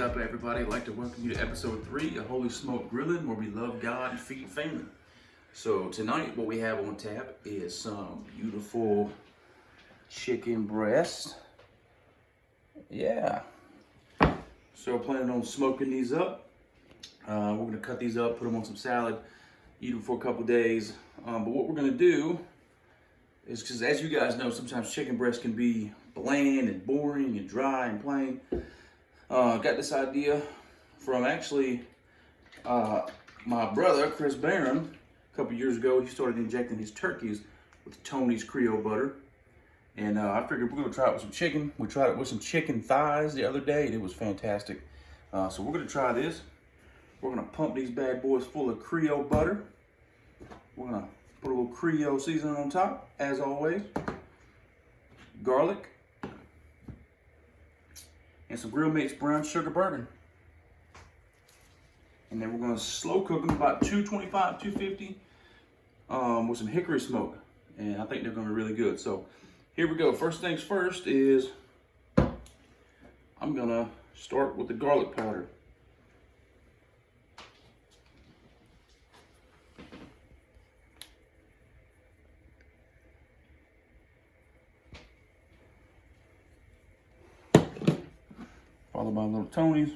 up, everybody? I'd like to welcome you to episode 3 of Holy Smoke Grilling, where we love God and feed family. So tonight, what we have on tap is some beautiful chicken breast. Yeah. So planning on smoking these up. We're gonna cut these up, put them on some salad, eat them for a couple days. But what we're gonna do is, because as you guys know, sometimes chicken breast can be bland and boring and dry and plain. Got this idea from actually my brother, Chris Barron. A couple years ago, he started injecting his turkeys with Tony's Creole butter. And I figured we're gonna try it with some chicken. We tried it with some chicken thighs the other day and it was fantastic. So we're gonna try this. We're gonna pump these bad boys full of Creole butter. We're gonna put a little Creole seasoning on top, as always. Garlic. And some Grill Mates brown sugar bourbon. And then we're gonna slow cook them about 225, 250 with some hickory smoke. And I think they're gonna be really good. So here we go. First things first is I'm gonna start with the garlic powder. Followed by little Tony's.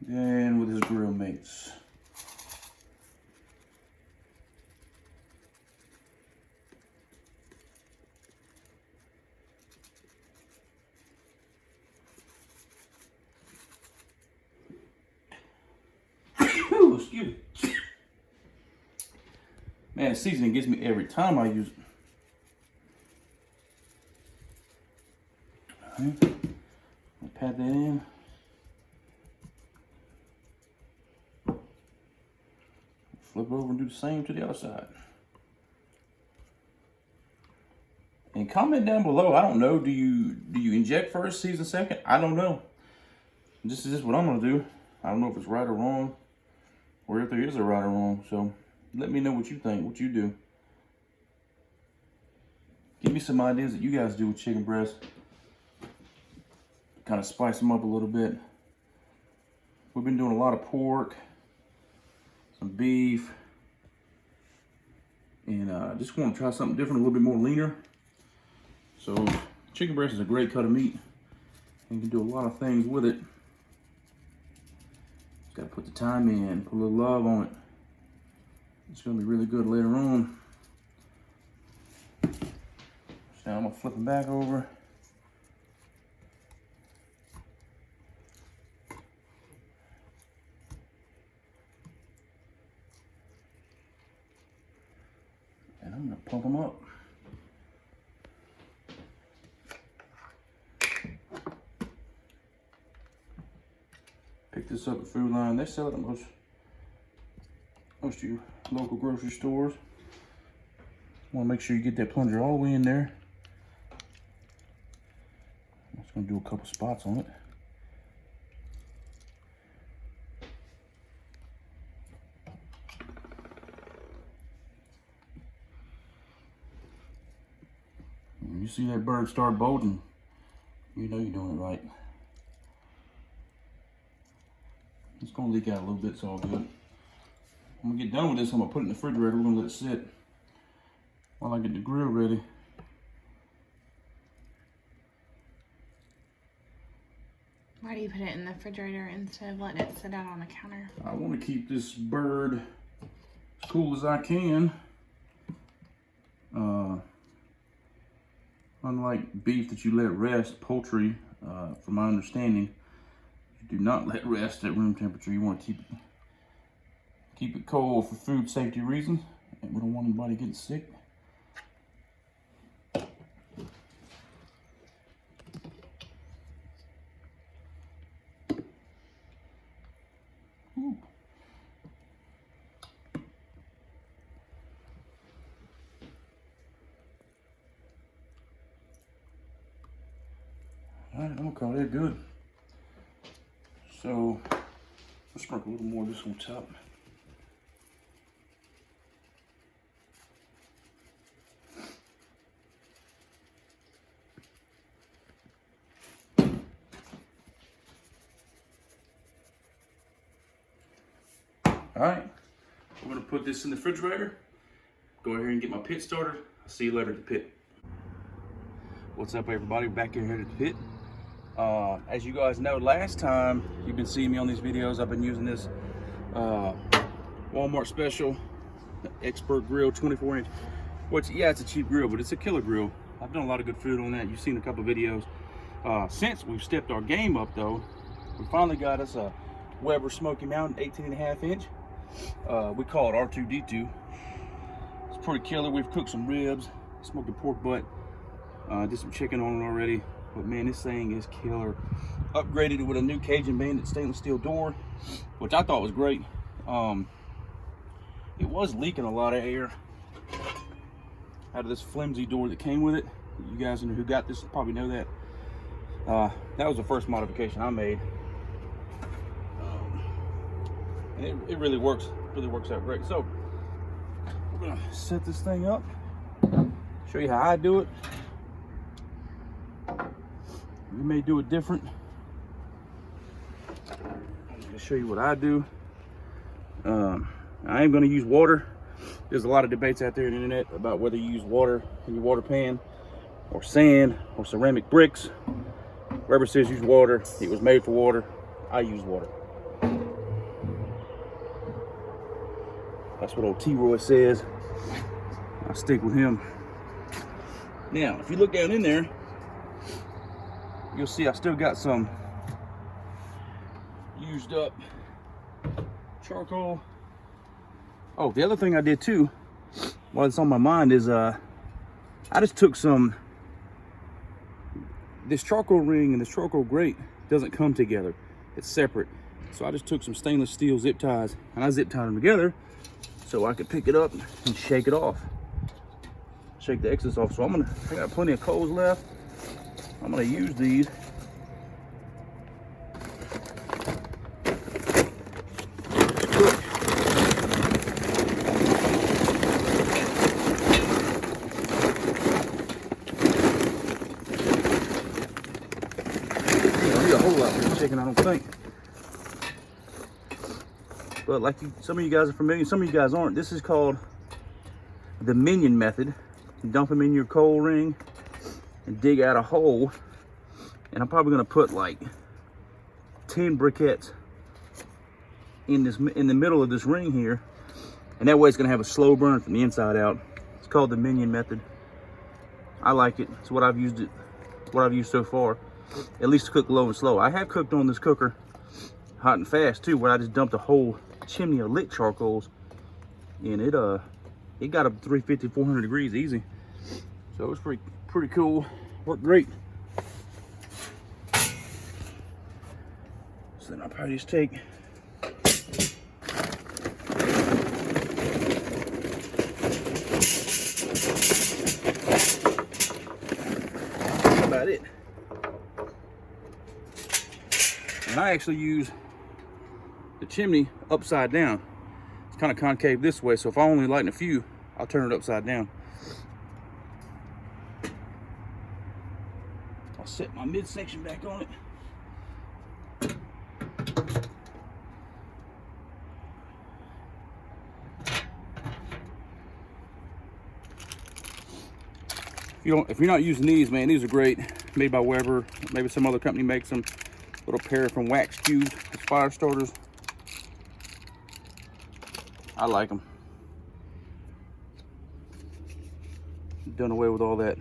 Then with his Grill Mates. Excuse me. Man, seasoning gets me every time I use it. Alright, I'll pat that in. Flip over and do the same to the other side. And comment down below. I don't know. Do you inject first, season second? I don't know. This is just what I'm gonna do. I don't know if it's right or wrong, or if there is a right or wrong. So let me know what you think, what you do. Give me some ideas that you guys do with chicken breast. Kind of spice them up a little bit. We've been doing a lot of pork, some beef, and just want to try something different, a little bit more leaner. So chicken breast is a great cut of meat, and you can do a lot of things with it. Just got to put the time in, put a little love on it. It's going to be really good later on. So now I'm going to flip them back over. And I'm going to pump them up. Pick this up at Food Line. They sell it at most of your local grocery stores. Want to make sure you get that plunger all the way in there. I'm just going to do a couple spots on it. When you see that bird start bolting, you know you're doing it right. It's going to leak out a little bit, it's all good. When we get done with this, I'm going to put it in the refrigerator. We're going to let it sit while I get the grill ready. Why do you put it in the refrigerator instead of letting it sit out on the counter? I want to keep this bird as cool as I can. Unlike beef that you let rest, poultry, from my understanding, you do not let rest at room temperature. You want to keep it cold for food safety reasons, and we don't want anybody getting sick. Ooh. All right, I'm gonna call that good. So let's sprinkle a little more of this on top. All right, we're gonna put this in the refrigerator. Go ahead and get my pit started. I'll see you later at the pit. What's up, everybody? Back here at the pit. As you guys know, last time you've been seeing me on these videos, I've been using this Walmart special Expert Grill 24-inch. Which, yeah, it's a cheap grill, but it's a killer grill. I've done a lot of good food on that. You've seen a couple videos. Since we've stepped our game up, though, we finally got us a Weber Smoky Mountain 18.5 inch. We call it R2D2. It's pretty killer. We've cooked some ribs, smoked a pork butt, did some chicken on it already. But man, this thing is killer. Upgraded it with a new Cajun Bandit stainless steel door, which I thought was great. It was leaking a lot of air out of this flimsy door that came with it. You guys who got this probably know that. That was the first modification I made. And it really works out great. So we're gonna set this thing up, show you how I do it. You may do it different. I'm gonna show you what I do. I am gonna use water. There's a lot of debates out there on the internet about whether you use water in your water pan or sand or ceramic bricks. Whoever says use water, it was made for water. I use water. That's what old T-Roy says. I stick with him. Now, if you look down in there, you'll see I still got some used up charcoal. Oh, the other thing I did too, while it's on my mind, is I just took this charcoal ring and this charcoal grate doesn't come together. It's separate. So I just took some stainless steel zip ties and I zip tied them together so I could pick it up and shake it off. Shake the excess off. So I got plenty of coals left. I'm gonna use these. Chicken, I don't think. But like some of you guys are familiar, some of you guys aren't. This is called the minion method. You dump them in your coal ring and dig out a hole. And I'm probably gonna put like 10 briquettes in the middle of this ring here. And that way it's gonna have a slow burn from the inside out. It's called the minion method. I like it. It's what I've used so far. At least to cook low and slow. I have cooked on this cooker hot and fast too, where I just dumped a whole chimney of lit charcoals, and it got up to 350, 400 degrees easy. So it was pretty cool. Worked great. So then I'll probably just take that's about it. And I actually use the chimney upside down. It's kind of concave this way, so if I only lighten a few, I'll turn it upside down. I'll set my midsection back on it. If you're not using these, man, these are great. Made by Weber. Maybe some other company makes them. Little paraffin wax cubes as fire starters. I like them. Done away with all that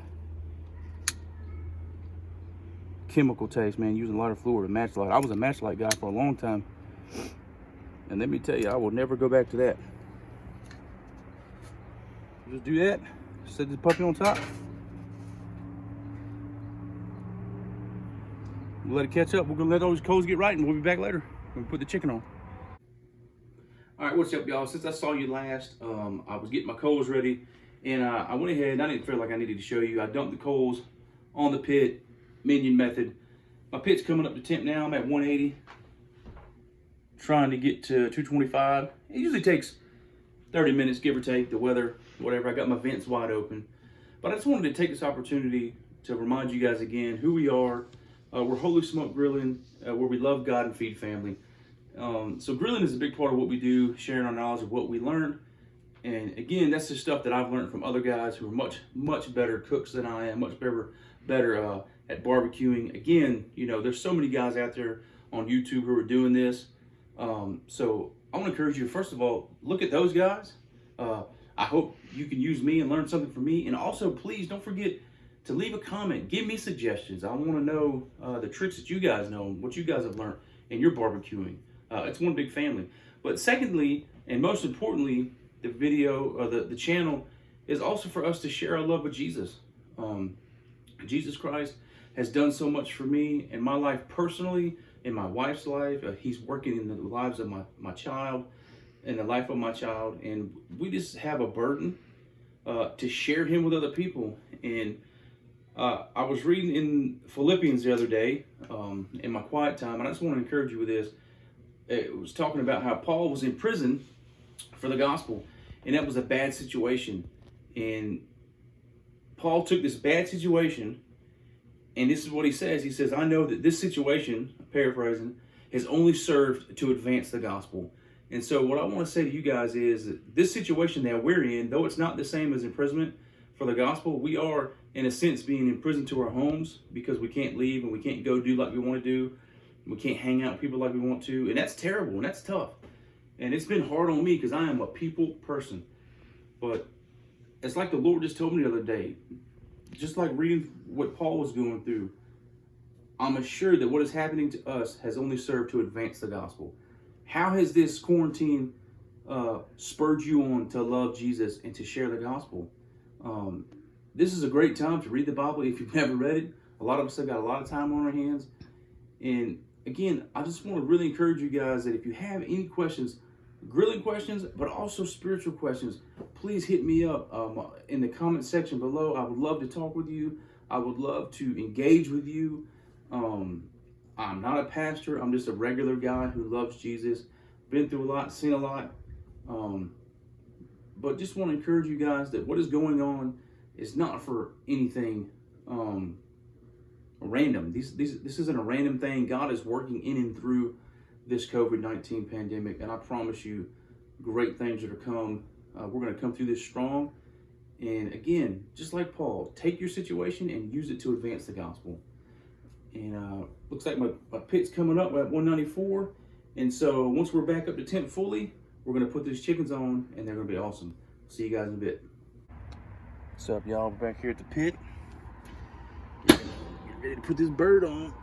chemical taste, man. Using lighter fluid or matchlight. I was a matchlight guy for a long time, and let me tell you, I will never go back to that. Just do that. Set this puppy on top. We'll let it catch up. We're gonna let those coals get right, and we'll be back later. We'll put the chicken on. All right, what's up, y'all? Since I saw you last, I was getting my coals ready, and I went ahead and I didn't feel like I needed to show you. I dumped the coals on the pit, minion method. My pit's coming up to temp now. I'm at 180, trying to get to 225. It usually takes 30 minutes, give or take, the weather, whatever. I got my vents wide open. But I just wanted to take this opportunity to remind you guys again who we are. We're Holy Smoke Grilling, where we love God and feed family. So grilling is a big part of what we do, sharing our knowledge of what we learned. And again, that's the stuff that I've learned from other guys who are much better cooks than I am, much better at barbecuing. Again, you know, there's so many guys out there on YouTube who are doing this. So I want to encourage you to, first of all, look at those guys. I hope you can use me and learn something from me. And also, please don't forget to leave a comment. Give me suggestions. I want to know the tricks that you guys know, what you guys have learned in your barbecuing. It's one big family. But secondly, and most importantly, the video or the channel is also for us to share our love with Jesus. Jesus Christ has done so much for me in my life personally, in my wife's life. He's working in the lives of my child, in the life of my child. And we just have a burden to share him with other people. And I was reading in Philippians the other day in my quiet time, and I just want to encourage you with this. It was talking about how Paul was in prison for the gospel, and that was a bad situation. And Paul took this bad situation, and this is what he says. He says, I know that this situation, paraphrasing, has only served to advance the gospel. And so what I want to say to you guys is that this situation that we're in, though it's not the same as imprisonment for the gospel, we are, in a sense, being imprisoned to our homes because we can't leave and we can't go do like we want to do. We can't hang out with people like we want to. And that's terrible and that's tough. And it's been hard on me because I am a people person. But it's like the Lord just told me the other day, just like reading what Paul was going through, I'm assured that what is happening to us has only served to advance the gospel. How has this quarantine spurred you on to love Jesus and to share the gospel? This is a great time to read the Bible if you've never read it. A lot of us have got a lot of time on our hands. And again, I just want to really encourage you guys that if you have any questions, grilling questions, but also spiritual questions, please hit me up in the comment section below. I would love to talk with you. I would love to engage with you. I'm not a pastor. I'm just a regular guy who loves Jesus. Been through a lot, seen a lot. But just want to encourage you guys that what is going on is not for anything random. This isn't a random thing. God is working in and through this COVID-19 pandemic, and I promise you, great things are to come. We're going to come through this strong. And again, just like Paul, take your situation and use it to advance the gospel. And looks like my pit's coming up at 194. And so once we're back up to temp fully, we're going to put these chickens on, and they're going to be awesome. See you guys in a bit. What's up, y'all? We're back here at the pit. Get ready to put this bird on.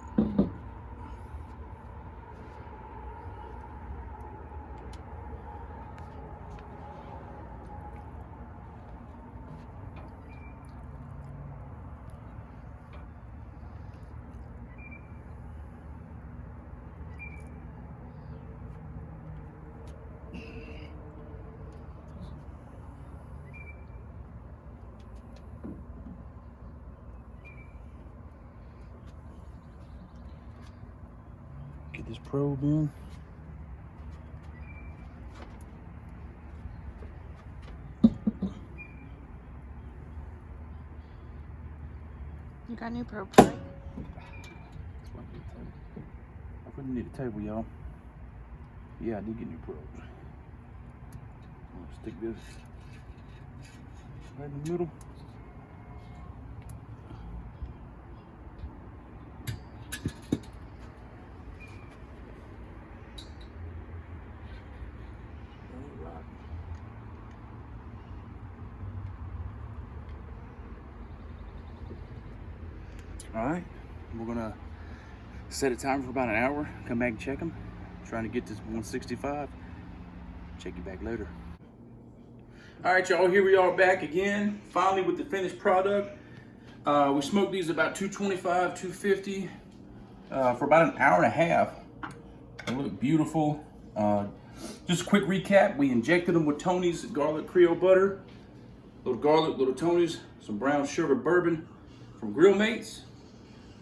Get this probe in. You got new probes, right? I couldn't need a table, y'all. Yeah, I did get new probes. I'll stick this right in the middle. All right, we're gonna set a timer for about an hour, come back and check them. Trying to get this 165. Check you back later. All right, y'all, here we are back again, finally with the finished product. We smoked these about 225, 250 for about an hour and a half. They look beautiful. Just a quick recap, we injected them with Tony's garlic Creole butter, little garlic, little Tony's, some brown sugar bourbon from Grill Mates.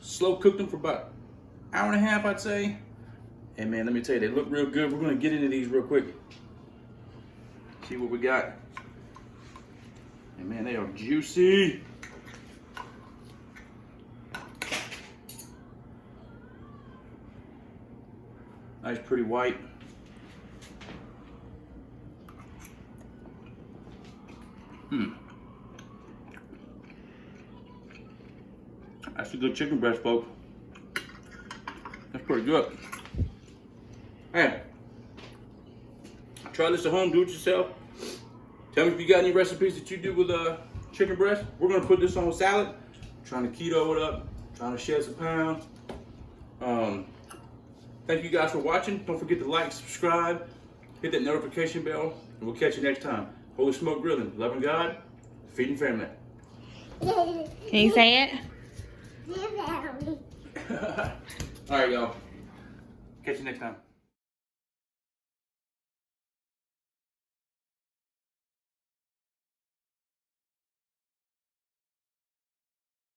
Slow cooked them for about an hour and a half, I'd say. And man, let me tell you, they look real good. We're gonna get into these real quick. See what we got. And man, they are juicy. Nice, pretty white. That's a good chicken breast, folks. That's pretty good. Hey, try this at home, do it yourself. Tell me if you got any recipes that you do with chicken breast. We're gonna put this on a salad. Trying to keto it up, trying to shed some pounds. Thank you guys for watching. Don't forget to like, subscribe, hit that notification bell, and we'll catch you next time. Holy Smoke Grilling, loving God, feeding family. Can you say it? All right, y'all. Catch you next time.